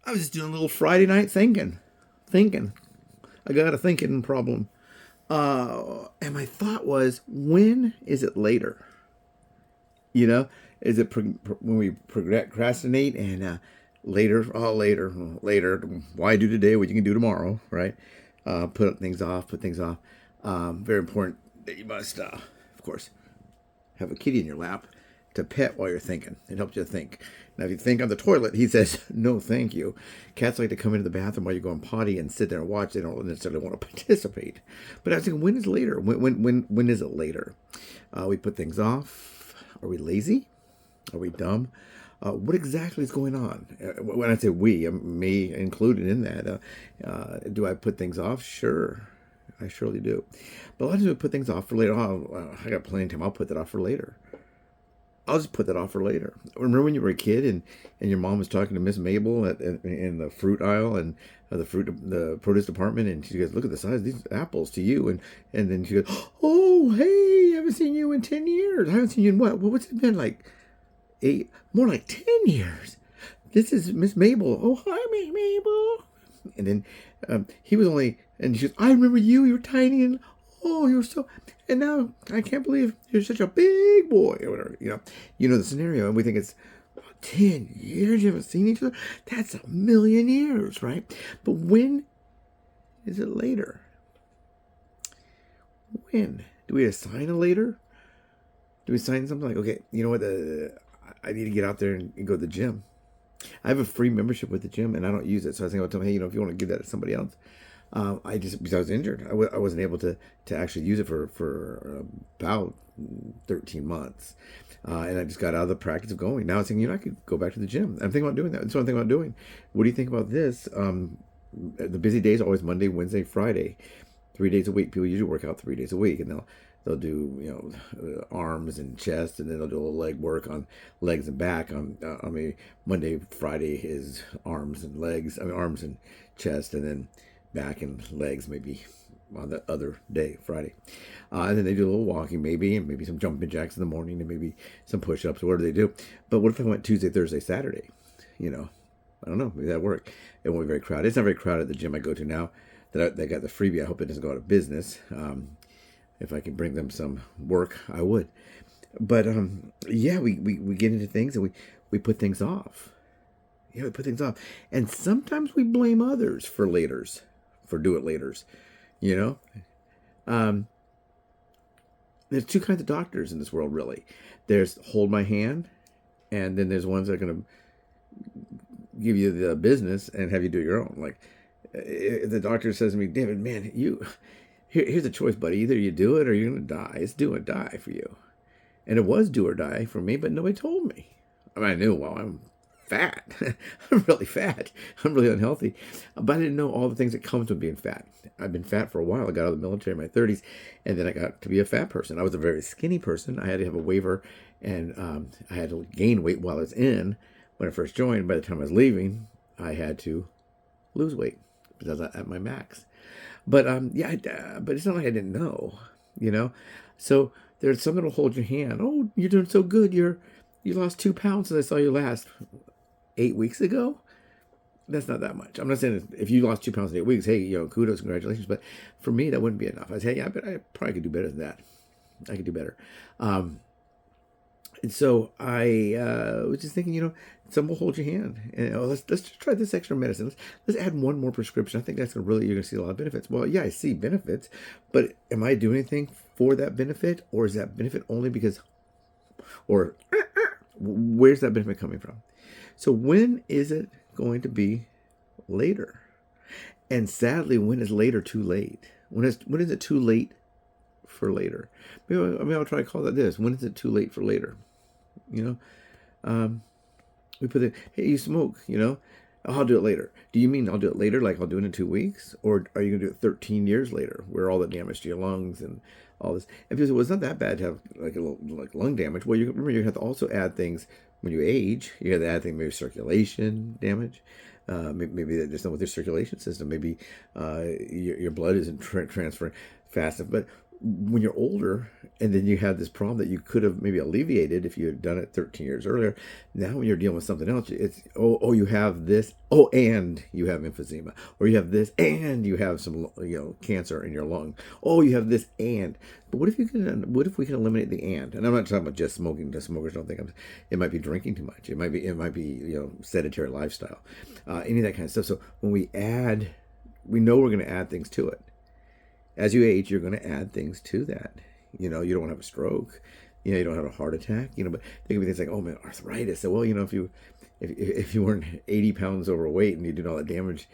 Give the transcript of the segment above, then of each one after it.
I was just doing a little Friday night thinking. I got a thinking problem. And my thought was, when is it later? You know, is it when we procrastinate and later, oh, later, later, why do today what you can do tomorrow, right? Put things off, put things off. Very important that you must, of course, have a kitty in your lap to pet while you're thinking. It helps you think. Now, if you think on the toilet, he says, no, thank you. Cats like to come into the bathroom while you're going potty and sit there and watch. They don't necessarily want to participate. But I was thinking, when is later? When is it later? We put things off. Are we lazy? Are we dumb? What exactly is going on? When I say we, me included in that. Do I put things off? Sure. I surely do. But a lot of times we put things off for later. Oh, I got plenty of time. I'll put that off for later. I'll just put that off for later. Remember when you were a kid and your mom was talking to Miss Mabel in the fruit aisle and the produce department, and she goes, "Look at the size of these apples to you," and then she goes, "Oh, hey, I haven't seen you in 10 years. I haven't seen you in what's it been, like 8, more like 10 years. This is Miss Mabel. Oh, hi, Miss Mabel." And then he was only, and she goes, "I remember you. You were tiny, and oh, you're so, and now I can't believe you're such a big boy," or whatever. You know the scenario, and we think it's 10 years you haven't seen each other. That's a million years, right? But when is it later? When do we assign a later? Do we assign something like, okay, you know what? I need to get out there and go to the gym. I have a free membership with the gym, and I don't use it. So I was thinking about telling, hey, if you want to give that to somebody else. Because I was injured, I wasn't able to actually use it for about 13 months. And I just got out of the practice of going. Now I'm thinking, I could go back to the gym. I'm thinking about doing that. That's what I'm thinking about doing. What do you think about this? The busy days are always Monday, Wednesday, Friday. 3 days a week. People usually work out 3 days a week, and they'll do arms and chest, and then they'll do a little leg work on legs and back. Monday, Friday is arms and legs. Arms and chest, and then back and legs maybe on the other day, Friday. And then they do a little walking maybe, and maybe some jumping jacks in the morning, and maybe some push-ups. What do they do? But what if I went Tuesday, Thursday, Saturday? I don't know. Maybe that'd work. It won't be very crowded. It's not very crowded at the gym I go to now. That got the freebie. I hope it doesn't go out of business. If I can bring them some work, I would. But yeah, we get into things and we put things off. Yeah, we put things off. And sometimes we blame others for laters, for do it laters. There's two kinds of doctors in this world, really. There's hold my hand, and then there's ones that are going to give you the business and have you do your own. Like, if the doctor says to me, "David, man, here's a choice, buddy. Either you do it or you're going to die. It's do or die for you." And it was do or die for me, but nobody told me. I knew, well, I'm fat. I'm really fat. I'm really unhealthy. But I didn't know all the things that comes with being fat. I've been fat for a while. I got out of the military in my 30s, and then I got to be a fat person. I was a very skinny person. I had to have a waiver, and I had to gain weight while I was in. When I first joined, by the time I was leaving, I had to lose weight because I was at my max. But but it's not like I didn't know, So there's something that'll hold your hand. Oh, you're doing so good. You lost 2 pounds since I saw you last 8 weeks ago. That's not that much. I'm not saying if you lost 2 pounds in 8 weeks, hey, kudos, congratulations. But for me, that wouldn't be enough. I'd say, yeah, but I probably could do better than that. I could do better. And so I was just thinking, some will hold your hand. And let's just try this extra medicine. Let's add one more prescription. I think that's you're going to see a lot of benefits. Well, yeah, I see benefits, but am I doing anything for that benefit, or is that benefit only because, or where's that benefit coming from? So when is it going to be later? And sadly, when is later too late? When is it too late for later? Maybe I'll try to call that this. When is it too late for later? We put it, hey, you smoke, I'll do it later. Do you mean I'll do it later, like I'll do it in 2 weeks? Or are you going to do it 13 years later, where all the damage to your lungs and all this? And people say, well, it's not that bad to have like a little like lung damage. Well, remember, you have to also add things when you age. You have to add things, maybe circulation damage. Maybe there's something with your circulation system. Maybe your blood isn't transferring fast enough. But when you're older, and then you have this problem that you could have maybe alleviated if you had done it 13 years earlier. Now when you're dealing with something else, it's you have this, and you have emphysema, or you have this, and you have some cancer in your lung. Oh, you have this, and but what if we can eliminate the and? And I'm not talking about just smoking. The smokers don't think it might be drinking too much. It might be sedentary lifestyle, any of that kind of stuff. So when we add, we know we're going to add things to it. As you age, you're going to add things to that. You don't want to have a stroke. You don't have a heart attack. But there can be things like, oh man, arthritis. So if you weren't 80 pounds overweight and you did all that damage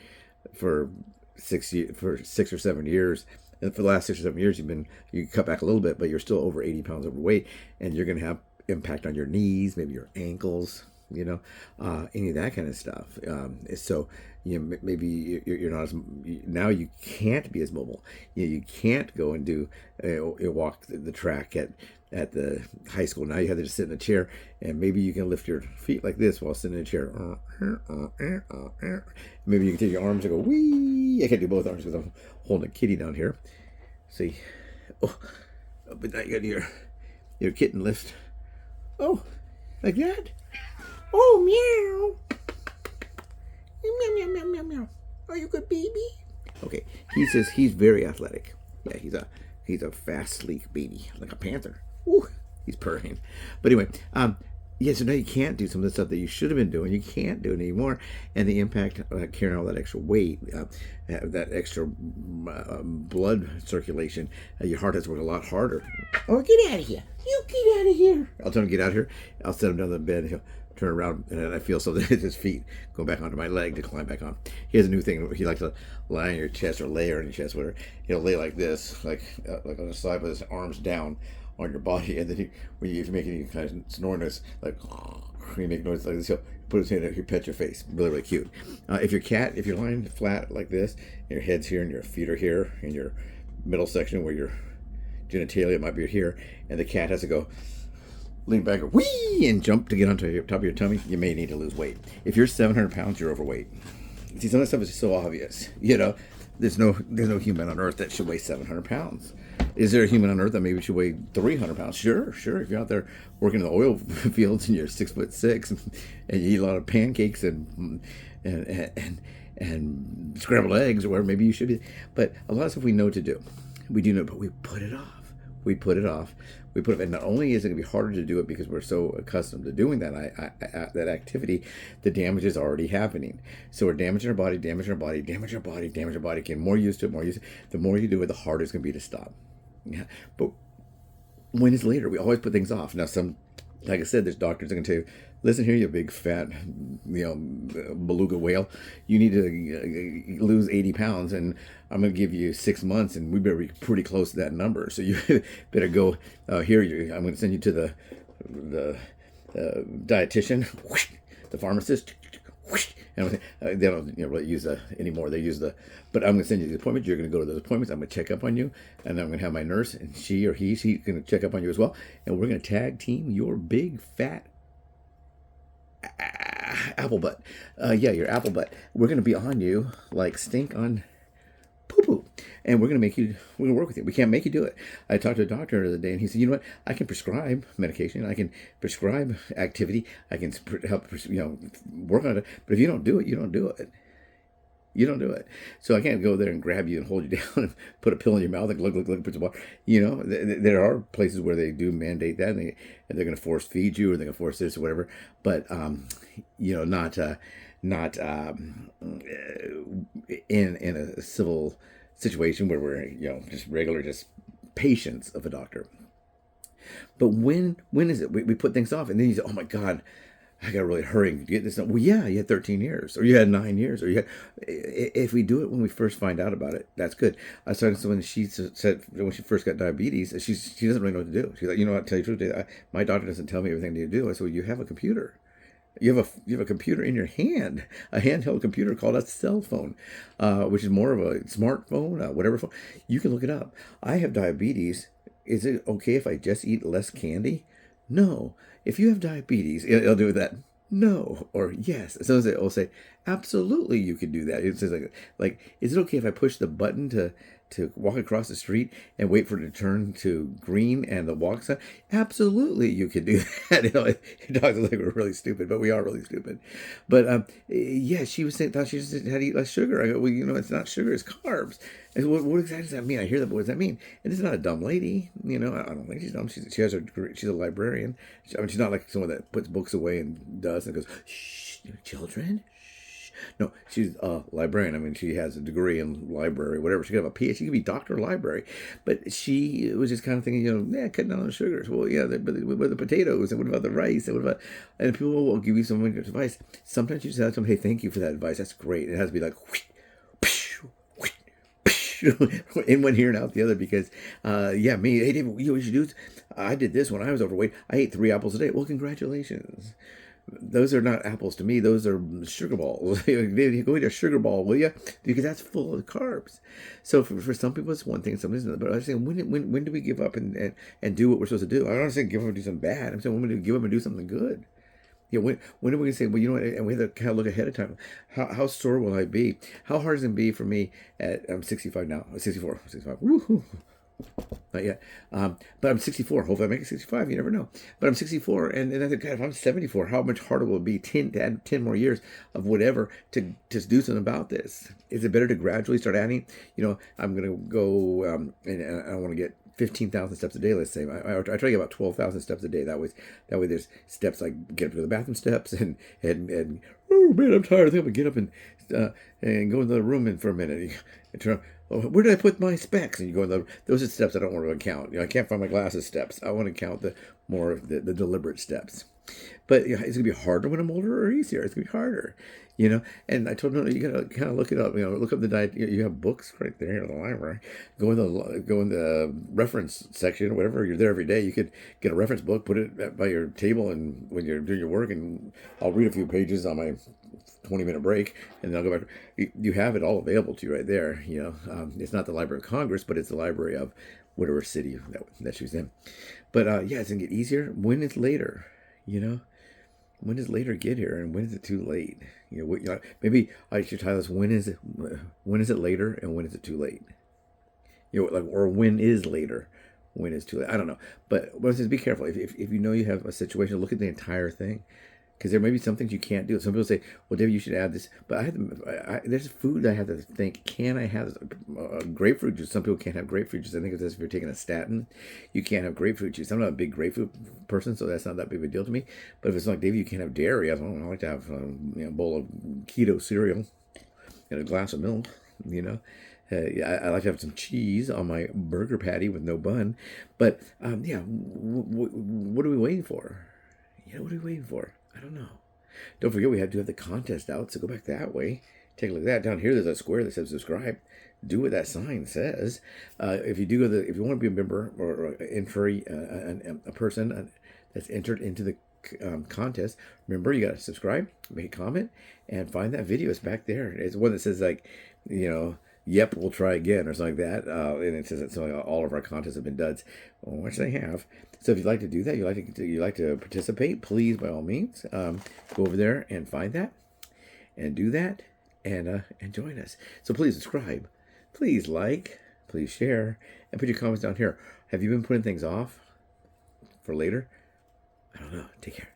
for 6 or 7 years, and for the last 6 or 7 years you cut back a little bit, but you're still over 80 pounds overweight, and you're going to have impact on your knees, maybe your ankles, any of that kind of stuff. So maybe you're not as, now you can't be as mobile. You can't go and do walk the track at the high school. Now you have to just sit in a chair, and maybe you can lift your feet like this while sitting in a chair. Maybe you can take your arms and go wee. I can't do both arms because I'm holding a kitty down here. See, but now you got your kitten lift. Oh, like that. Oh, meow. Meow, meow, meow, meow, meow. Are you a good baby? Okay, he says he's very athletic. Yeah, he's a fast, sleek baby, like a panther. Ooh, he's purring. But anyway, so now you can't do some of the stuff that you should have been doing. You can't do it anymore. And the impact of carrying all that extra weight, that extra blood circulation, your heart has to work a lot harder. Oh, get out of here. You get out of here. I'll tell him to get out of here. I'll set him down on the bed, and he'll turn around, and I feel something hit his feet go back onto my leg to climb back on. He has a new thing. He likes to lie on your chest or lay on your chest, whatever. He'll lay like this, like on the side with his arms down on your body, and then when you make any kind of snore noise, like you make noise like this, he'll put his hand up, he'll pet your face. Really, really cute. If you're lying flat like this, and your head's here and your feet are here, and your middle section where your genitalia might be here, and the cat has to go lean back, whee, and jump to get onto the top of your tummy, you may need to lose weight. If you're 700 pounds, you're overweight. See, some of that stuff is so obvious. There's no human on earth that should weigh 700 pounds. Is there a human on earth that maybe should weigh 300 pounds? Sure. If you're out there working in the oil fields and you're 6'6" and you eat a lot of pancakes and scrambled eggs or whatever, maybe you should be. But a lot of stuff we know to do. We do know, but we put it off. And not only is it going to be harder to do it because we're so accustomed to doing that activity, the damage is already happening. So we're damaging our body, damaging our body, getting more used to it, The more you do it, the harder it's going to be to stop. Yeah. But when it's later, we always put things off. Now, like I said, there's doctors that can tell you, listen here, you big fat, beluga whale, you need to lose 80 pounds, and I'm going to give you 6 months, and we better be pretty close to that number. So you better go here. I'm going to send you to the dietitian, the pharmacist, and they don't really use anymore. They use but I'm going to send you the appointment. You're going to go to those appointments. I'm going to check up on you, and I'm going to have my nurse, and she's going to check up on you as well, and we're going to tag team your big fat apple butt. Your apple butt. We're going to be on you like stink on poo-poo. And we're going to work with you. We can't make you do it. I talked to a doctor the other day, and he said, you know what? I can prescribe medication. I can prescribe activity. I can help, work on it. But if you don't do it, you don't do it. You don't do it. So I can't go there and grab you and hold you down and put a pill in your mouth and look, put some water. There are places where they do mandate that, and they're going to force feed you, or they're going to force this or whatever. But not in a civil situation where we're just regular patients of a doctor. But when is it we put things off, and then you say, oh my God, I got to really hurry and get this done. Well, yeah, you had 13 years, or you had 9 years, or if we do it when we first find out about it, that's good. I started when she said when she first got diabetes, she doesn't really know what to do. She's like, I'll tell you the truth, my doctor doesn't tell me everything to do. I said, well, you have a computer. You have a computer in your hand, a handheld computer called a cell phone, which is more of a smartphone, whatever phone. You can look it up. I have diabetes. Is it okay if I just eat less candy? No. If you have diabetes, it'll do that. No or yes. So it'll say, absolutely, you can do that. It says like, is it okay if I push the button to to walk across the street and wait for it to turn to green and the walk sign? Absolutely, you could do that. It talks like we're really stupid, but we are really stupid. But yeah, she was saying thought she just had to eat less sugar. I go, well, it's not sugar, it's carbs. I said, what exactly does that mean? I hear that, but what does that mean? And it's not a dumb lady. I don't think she's dumb. She has her degree. She's a librarian. She's not like someone that puts books away and does and goes, shh, children. No, she's a librarian. I mean, she has a degree in library, whatever. She could have a PhD. She could be doctor of library. But she was just kind of thinking, cutting down on the sugars. Well, yeah, but what about the potatoes? And what about the rice? And people will give you some advice. Sometimes you just have to hey, thank you for that advice. That's great. It has to be like, in one ear and out the other because, me, hey, David, you know what you should do? I did this when I was overweight. I ate 3 apples a day. Well, congratulations. Those are not apples to me. Those are sugar balls. Go eat a sugar ball, will you? Because that's full of carbs. So for some people, it's one thing, some it's another. But I'm saying, when do we give up and do what we're supposed to do? I'm not saying give up and do something bad. I'm saying when do we give up and do something good? When are we going to say, well, you know what, and we have to kind of look ahead of time. How sore will I be? How hard is it going to be for me I'm 65 now. 64. Woohoo. Not yet. But I'm 64. Hopefully I make it 65. You never know. But I'm 64. And I think, God, if I'm 74, how much harder will it be to add 10 more years of whatever to just do something about this? Is it better to gradually start adding? I'm going to go and I want to get 15,000 steps a day, let's say. I try to get about 12,000 steps a day. That way there's steps like get up to the bathroom steps and oh man, I'm tired. I think I'm gonna get up and go in the room for a minute. Where did I put my specs? And you go in those are steps I don't want to count. I can't find my glasses steps. I want to count the deliberate steps. But it's gonna be harder when I'm older or easier. It's gonna be harder. And I told him, you gotta kind of look it up. Look up the diet. You have books right there in the library. Go in the reference section or whatever. You're there every day. You could get a reference book, put it by your table, and when you're doing your work, and I'll read a few pages on my 20-minute break, and then I'll go back. You have it all available to you right there. It's not the Library of Congress, but it's the library of whatever city that she was in. But it's gonna get easier. When is later? When does later get here, and when is it too late? Maybe I should title this: When is it later, and when is it too late? Or when is later, when is too late? I don't know, but just be careful. If you have a situation, look at the entire thing, because there may be some things you can't do. Some people say, "Well, David, you should add this," but there's food I have to think: can I have grapefruit juice? Some people can't have grapefruit juice. I think it's if you're taking a statin, you can't have grapefruit juice. I'm not a big grapefruit person, so that's not that big of a deal to me. But if it's like, David, you can't have dairy. I like to have a bowl of keto cereal and a glass of milk. I like to have some cheese on my burger patty with no bun. But what are we waiting for? What are we waiting for? I don't know. Don't forget we do have the contest out, so go back that way. Take a look at that. Down here, there's a square that says subscribe. Do what that sign says. If you want to be a member or entry, a person that's entered into the contest, remember you got to subscribe, make a comment, and find that video. It's back there. It's one that says yep, we'll try again or something like that. And it says that all of our contests have been duds, which they have. So if you'd like to do that, you like to participate, please, by all means, go over there and find that and do that and join us. So please subscribe, please like, please share, and put your comments down here. Have you been putting things off for later? I don't know. Take care.